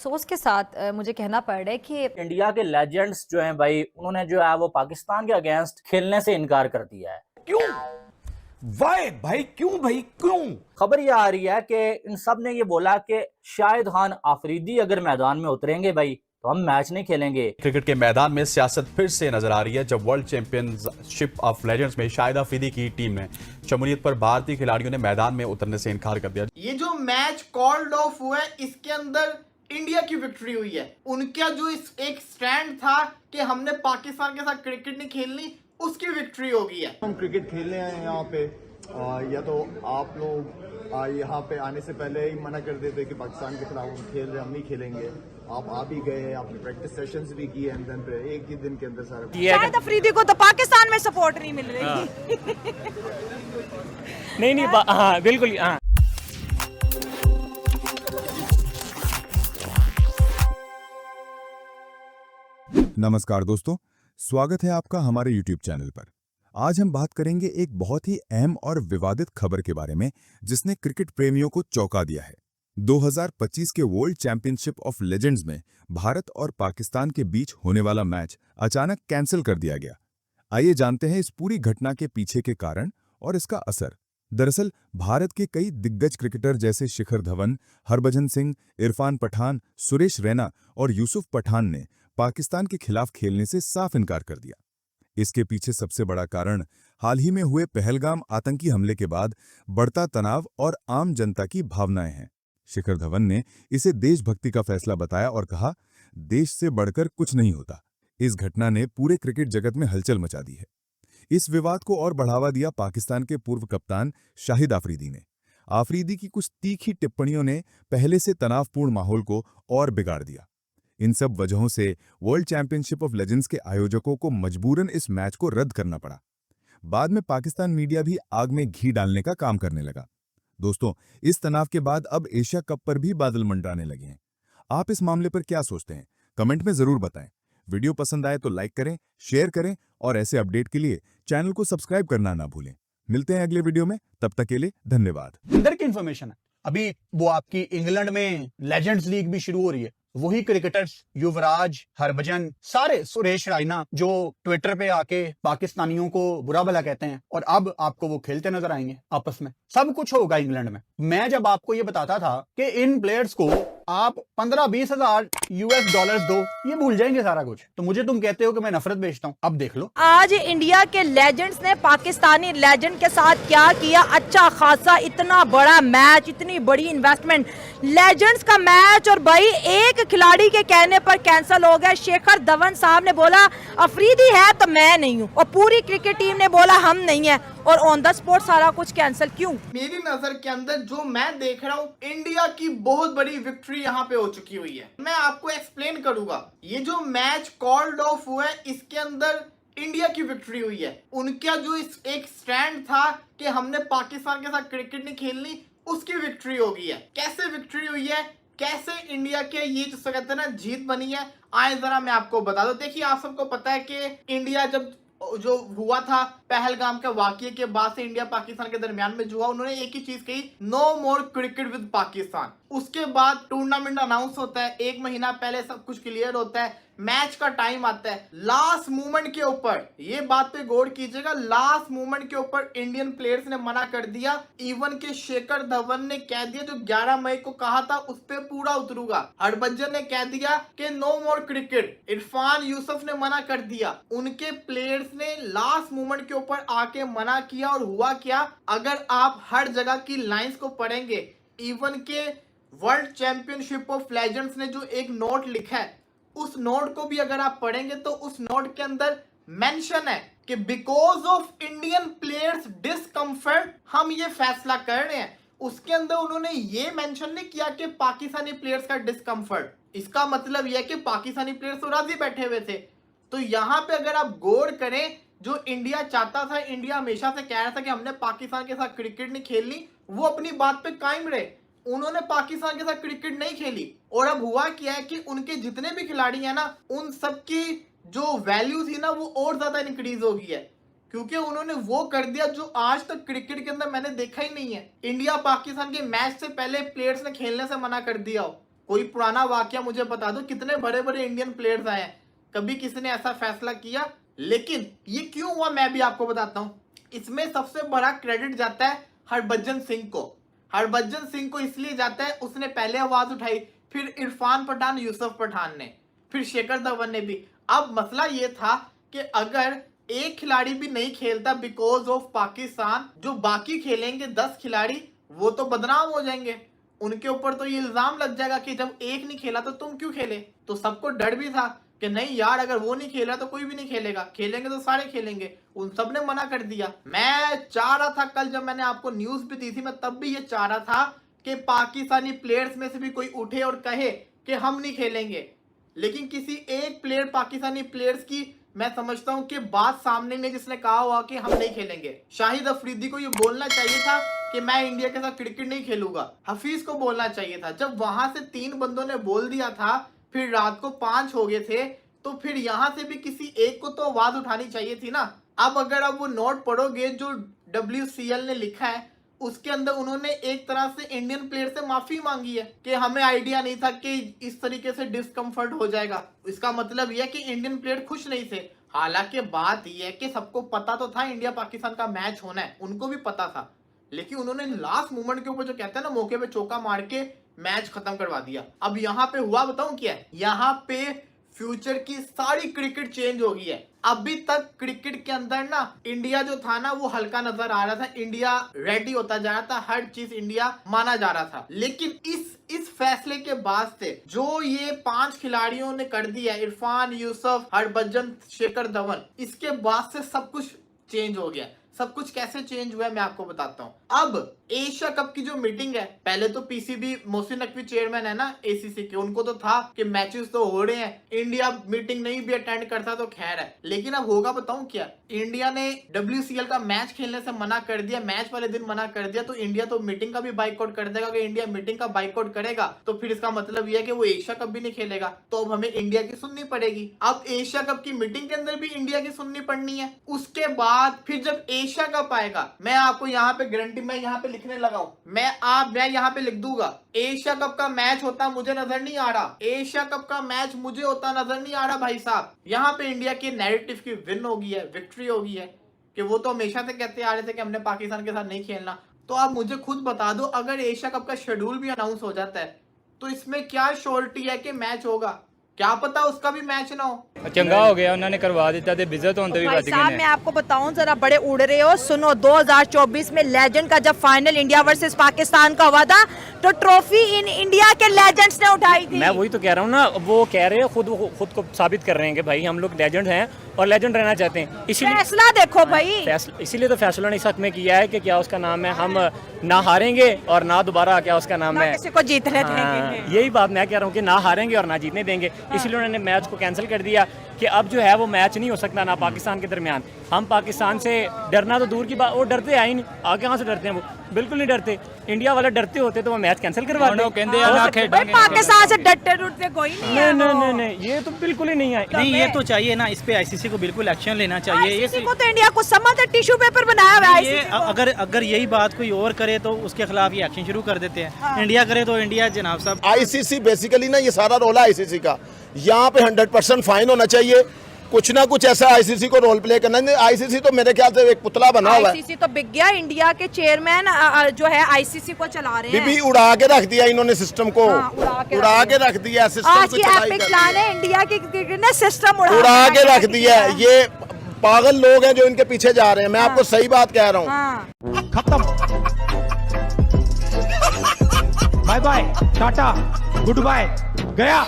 अफसोस के साथ मुझे कहना पड़ रहा है कि इंडिया के लेजेंड्स जो हैं भाई, उन्होंने जो है वो पाकिस्तान के अगेंस्ट खेलने से इनकार कर दिया है। क्यों? वाई भाई, क्यों भाई, क्यों? खबर ये आ रही है कि इन सब ने ये बोला कि शाहिद खान आफरीदी अगर मैदान में उतरेंगे भाई तो हम मैच नहीं खेलेंगे। क्रिकेट के मैदान में सियासत फिर से नजर आ रही है जब वर्ल्ड चैंपियनशिप ऑफ लेजेंड्स में शाहिद आफरीदी की टीम ने शमूलियत पर भारतीय खिलाड़ियों ने मैदान में उतरने से इनकार कर दिया। ये जो मैच कॉल्ड ऑफ हुआ है इसके अंदर इंडिया की विक्ट्री हुई है। उनका जो इस एक स्टैंड था कि हमने पाकिस्तान के साथ क्रिकेट नहीं खेलनी, उसकी विक्ट्री हो गई है। हम क्रिकेट खेलने आए हैं यहाँ पे, या तो आप लोग यहाँ पे आने से पहले ही मना कर देते कि पाकिस्तान के खिलाफ हम खेल रहे, हम नहीं खेलेंगे। आप आ भी गए, आपने प्रैक्टिस सेशंस भी किए, एंड देन एक ही दिन के अंदर सारा। शाहिद अफरीदी को तो पाकिस्तान में सपोर्ट नहीं मिल रही। नहीं, हाँ बिल्कुल, हाँ। नमस्कार दोस्तों, स्वागत है आपका हमारे YouTube चैनल पर। आज हम बात करेंगे एक बहुत ही अहम और विवादित खबर के बारे में जिसने क्रिकेट प्रेमियों को चौंका दिया है। 2025 के वर्ल्ड चैंपियनशिप ऑफ लेजेंड्स में भारत और पाकिस्तान के बीच होने वाला मैच अचानक कैंसिल कर दिया गया। आइए जानते हैं इस पूरी घटना के पीछे के कारण और इसका असर। दरअसल भारत के कई दिग्गज क्रिकेटर जैसे शिखर धवन, हरभजन सिंह, इरफान पठान, सुरेश रैना और यूसुफ पठान ने पाकिस्तान के खिलाफ खेलने से साफ इनकार कर दिया। इसके पीछे सबसे बड़ा कारण हाल ही में हुए पहलगाम आतंकी हमले के बाद बढ़ता तनाव और आम जनता की भावनाएं हैं। शिखर धवन ने इसे देशभक्ति का फैसला बताया और कहा, देश से बढ़कर कुछ नहीं होता। इस घटना ने पूरे क्रिकेट जगत में हलचल मचा दी है। इस विवाद को और बढ़ावा दिया पाकिस्तान के पूर्व कप्तान शाहिद आफरीदी ने। आफरीदी की कुछ तीखी टिप्पणियों ने पहले से तनावपूर्ण माहौल को और बिगाड़ दिया। इन सब वजहों से वर्ल्ड चैंपियनशिप ऑफ लेजेंड्स के आयोजकों को मजबूरन इस मैच को रद्द करना पड़ा। बाद में पाकिस्तान मीडिया भी आग में घी डालने का काम करने लगा। दोस्तों, इस तनाव के बाद अब एशिया कप पर भी बादल मंडराने लगे हैं। आप इस मामले पर क्या सोचते हैं? कमेंट में जरूर बताएं। वीडियो पसंद आए तो लाइक करें, शेयर करें और ऐसे अपडेट के लिए चैनल को सब्सक्राइब करना ना भूलें। मिलते हैं अगले वीडियो में, तब तक के लिए धन्यवाद। अंदर की इंफॉर्मेशन है, अभी वो आपकी इंग्लैंड में लेजेंड्स लीग भी शुरू हो रही है। वही क्रिकेटर्स युवराज, हरभजन, सारे, सुरेश रैना जो ट्विटर पे आके पाकिस्तानियों को बुरा भला कहते हैं, और अब आपको वो खेलते नजर आएंगे आपस में। सब कुछ होगा इंग्लैंड में। मैं जब आपको ये बताता था कि इन प्लेयर्स को आप 15-20 हजार US डॉलर्स दो, ये भूल जाएंगे सारा कुछ, तो मुझे तुम कहते हो कि मैं नफरत बेचता हूँ। अब देख लो आज इंडिया के लेजेंड्स ने पाकिस्तानी लेजेंड के साथ क्या किया। अच्छा खासा इतना बड़ा मैच, इतनी बड़ी इन्वेस्टमेंट, लेजेंड्स का मैच, और भाई एक खिलाड़ी के कहने पर कैंसिल हो गया। शेखर धवन साहब ने बोला अफरीदी है तो मैं नहीं हूँ, और पूरी क्रिकेट टीम ने बोला हम नहीं है, और ऑन द स्पॉट सारा कुछ कैंसिल। क्यों? मेरी नजर के अंदर जो मैं देख रहा हूँ, इंडिया की बहुत बड़ी विक्ट्री यहाँ पे हो चुकी हुई है। मैं आपको एक्सप्लेन करूंगा। ये जो मैच कॉल्ड ऑफ हुआ है इसके अंदर इंडिया की विक्ट्री हुई है। उनका जो इस एक स्टैंड था कि हमने पाकिस्तान के साथ क्रिकेट नहीं खेलनी, उसकी विक्ट्री हो गई है। कैसे विक्ट्री हुई है, कैसे इंडिया के ये जो कहते हैं ना जीत बनी है, आए जरा मैं आपको बता दूं। देखिए, आप सबको पता है कि इंडिया जब जो हुआ था पहलगाम के वाकये के बाद से इंडिया पाकिस्तान के दरमियान में जो हुआ, उन्होंने एक ही चीज कही, no more cricket with Pakistan. उसके बाद टूर्नामेंट अनाउंस होता है, 1 महीना पहले सब कुछ क्लियर होता है, मैच का टाइम आता है, लास्ट मोमेंट के ऊपर, ये बात पे गौर कीजिएगा, लास्ट मोमेंट के ऊपर इंडियन प्लेयर्स ने मना कर दिया। इवन के शेखर धवन ने कह दिया जो 11 मई को कहा था उस पे पूरा उतरूंगा। हरभजन ने कह दिया कि no more cricket. Irfan, Yusuf ने मना कर दिया। उनके प्लेयर्स ने लास्ट मोमेंट के ऊपर आके मना किया, और हुआ क्या, अगर आप हर जगह की लाइंस को पढ़ेंगे, इवन के वर्ल्ड चैंपियनशिप ऑफ लेजेंड्स ने जो एक नोट लिखा है, उस नोट को भी अगर आप पढ़ेंगे तो उस नोट के अंदर मेंशन है कि because of Indian players discomfort हम ये फैसला कर रहे हैं। उसके अंदर उन्होंने ये मेंशन नहीं किया कि पाकिस्तानी प्लेयर्स का डिस्कम्फर्ट। इसका मतलब यह है कि पाकिस्तानी प्लेयर्स तो राजी बैठे हुए थे। तो यहाँ पे अगर आप गौर करें, जो इंडिया चाहता था, इंडिया हमेशा से कह रहा था कि हमने पाकिस्तान के साथ क्रिकेट नहीं खेलनी, वो अपनी बात पे कायम रहे। उन्होंने पाकिस्तान के साथ क्रिकेट नहीं खेली, और अब हुआ क्या है कि उनके जितने भी खिलाड़ी हैं ना, उन सबकी जो वैल्यू थी ना, वो और ज्यादा इंक्रीज हो गई है, क्योंकि उन्होंने वो कर दिया जो आज तक क्रिकेट के अंदर मैंने देखा ही नहीं है। इंडिया पाकिस्तान के मैच से पहले प्लेयर्स ने खेलने से मना कर दिया हो। कोई पुराना वाकया मुझे बता दो, कितने बड़े बड़े इंडियन प्लेयर्स आए हैं, कभी किसी ने ऐसा फैसला किया? लेकिन ये क्यों हुआ मैं भी आपको बताता हूँ। इसमें सबसे बड़ा क्रेडिट जाता है हरभजन सिंह को। हरभजन सिंह को इसलिए जाता है, उसने पहले आवाज उठाई, फिर इरफान पठान, यूसुफ पठान ने, फिर शेखर धवन ने भी। अब मसला ये था कि अगर एक खिलाड़ी भी नहीं खेलता बिकॉज ऑफ पाकिस्तान, जो बाकी खेलेंगे 10 खिलाड़ी वो तो बदनाम हो जाएंगे, उनके ऊपर तो ये इल्जाम लग जाएगा कि जब एक नहीं खेला तो तुम क्यों खेले। तो सबको डर भी था कि नहीं यार, अगर वो नहीं खेला तो कोई भी नहीं खेलेगा, खेलेंगे तो सारे खेलेंगे। उन सब ने मना कर दिया। मैं चाह रहा था, कल जब मैंने आपको न्यूज भी दी थी, मैं तब भी ये चाह रहा था कि पाकिस्तानी प्लेयर्स में से भी कोई उठे और कहे कि हम नहीं खेलेंगे, लेकिन किसी एक प्लेयर, पाकिस्तानी प्लेयर्स की मैं समझता हूं कि बात सामने नहीं, जिसने कहा हुआ कि हम नहीं खेलेंगे। शाहिद अफरीदी को ये बोलना चाहिए था कि मैं इंडिया के साथ क्रिकेट नहीं खेलूंगा। हफीज को बोलना चाहिए था। जब वहां से 3 बंदों ने बोल दिया था, फिर रात को 5 हो गए थे, तो फिर यहां से भी किसी एक को तो आवाज उठानी चाहिए थी ना। अब अगर आप वो नोट पढ़ोगे जो WCL ने लिखा है, उसके अंदर उन्होंने एक तरह से इंडियन प्लेयर से माफी मांगी है कि हमें आइडिया नहीं था कि इस तरीके से डिस्कम्फर्ट हो जाएगा। इसका मतलब यह है कि इंडियन प्लेयर खुश नहीं थे। हालांकि बात यह है कि सबको पता तो था इंडिया पाकिस्तान का मैच होना है, उनको भी पता था, लेकिन उन्होंने लास्ट मोमेंट के ऊपर जो कहते हैं ना, मौके पे चौका मार के मैच खत्म करवा दिया। अब यहाँ पे हुआ बताऊं क्या है, यहाँ पे फ्यूचर की सारी क्रिकेट चेंज हो गई है। अभी तक क्रिकेट के अंदर ना इंडिया जो था ना वो हल्का नजर आ रहा था, इंडिया रेडी होता जा रहा था, हर चीज इंडिया माना जा रहा था। लेकिन इस फैसले के बाद से जो ये 5 खिलाड़ियों ने कर दिया, इरफान, यूसुफ, हरभजन, शेखर धवन, इसके बाद से सब कुछ चेंज हो गया। सब कुछ कैसे चेंज हुआ है मैं आपको बताता हूँ। अब एशिया कप की जो मीटिंग है, पहले तो PCB मोहसिन नकवी चेयरमैन है ना ACC के, उनको तो था कि मैचेस तो हो रहे हैं, इंडिया मीटिंग नहीं भी अटेंड करता तो खैर है। लेकिन अब होगा बताऊं क्या, इंडिया ने WCL का मैच खेलने से मना कर दिया, मैच वाले दिन मना कर दिया, तो इंडिया तो मीटिंग का भी बाइकआउट कर देगा। अगर इंडिया मीटिंग का बाइकआउट करेगा तो फिर इसका मतलब यह है कि वो एशिया कप भी नहीं खेलेगा, तो अब हमें इंडिया की सुननी पड़ेगी। अब एशिया कप की मीटिंग के अंदर भी इंडिया की सुननी पड़नी है। उसके बाद फिर जब एशिया कप आएगा, मैं आपको यहाँ पे गारंटी, मैं यहाँ पे लिखने लगा हूं, मैं यहाँ पे लिख दूंगा, एशिया कप का मैच होता मुझे नजर नहीं आ रहा, एशिया कप का मैच मुझे होता नजर नहीं आ रहा भाई साहब। यहाँ पे इंडिया के नैरेटिव की विन हो गई है, विक्ट्री हो गई है, कि वो तो हमेशा से कहते आ रहे थे कि हमने पाकिस्तान के साथ नहीं खेलना। तो आप मुझे खुद बता दो, अगर एशिया कप का शेड्यूल भी अनाउंस हो जाता है तो इसमें क्या श्योरिटी है कि मैच होगा? क्या पता उसका भी मैच ना हो। चंगा हो गया उन्होंने करवा दिया थे, बिजत होते भी भाई बच गए साहब ने। मैं आपको बताऊं, जरा बड़े उड़ रहे हो, सुनो। 2024 में लेजेंड का जब फाइनल इंडिया वर्सेस पाकिस्तान का हुआ था, तो ट्रॉफी इन इंडिया के लेजेंड्स ने उठाई थी। मैं वही तो कह रहा हूँ ना, वो कह रहे हैं खुद को साबित कर रहे हैं कि भाई हम लोग लेजेंड हैं और लेजेंड रहना चाहते हैं। इसीलिए फैसला देखो भाई, इसीलिए तो फैसला ने इस हक में किया है कि क्या उसका नाम है, हम ना हारेंगे और ना दोबारा क्या उसका नाम है, किसी को जीतने देंगे। यही बात मैं कह रहा हूँ कि ना हारेंगे और ना जीतने देंगे। इसलिए उन्होंने मैच को कैंसिल कर दिया कि अब जो है वो मैच नहीं हो सकता ना पाकिस्तान के दरमियान। हम पाकिस्तान से डरना तो दूर की बात, वो डरते हैं ही नहीं, आगे कहाँ से डरते हैं, वो बिल्कुल नहीं डरते। इंडिया वाले डरते होते तो वो मैच कैंसिल करवा दें। पाकिस्तान से डरते डरते कोई नहीं, ये तो बिल्कुल ही नहीं है। नहीं, ये तो चाहिए ना, इस पे ICC को बिल्कुल एक्शन लेना चाहिए। ये को तो इंडिया को समझ है, टिश्यू पेपर बनाया हुआ है ये अगर यही बात कोई और करे तो उसके खिलाफ ये एक्शन शुरू कर देते हैं। इंडिया करे तो इंडिया जनाब साहब। ICC बेसिकली ना, ये सारा रोल है ICC का, यहाँ पे 100% फाइन होना चाहिए, कुछ ना कुछ ऐसा ICC को रोल प्ले करना है। ICC तो मेरे ख्याल से एक पुतला बना हुआ है। ICC तो बिक गया, इंडिया के चेयरमैन जो है ICC को चला रहे हैं। बीबी उड़ा के रख दिया इन्होंने सिस्टम को, उड़ा के रख दिया सिस्टम आज की एपिक प्लान है इंडिया की क्रिकेट ने, सिस्टम उड़ा के रख दिया। ये पागल लोग हैं जो इनके पीछे जा रहे हैं, मैं आपको सही बात कह रहा हूँ। खत्म, bye bye, tata, goodbye, गया।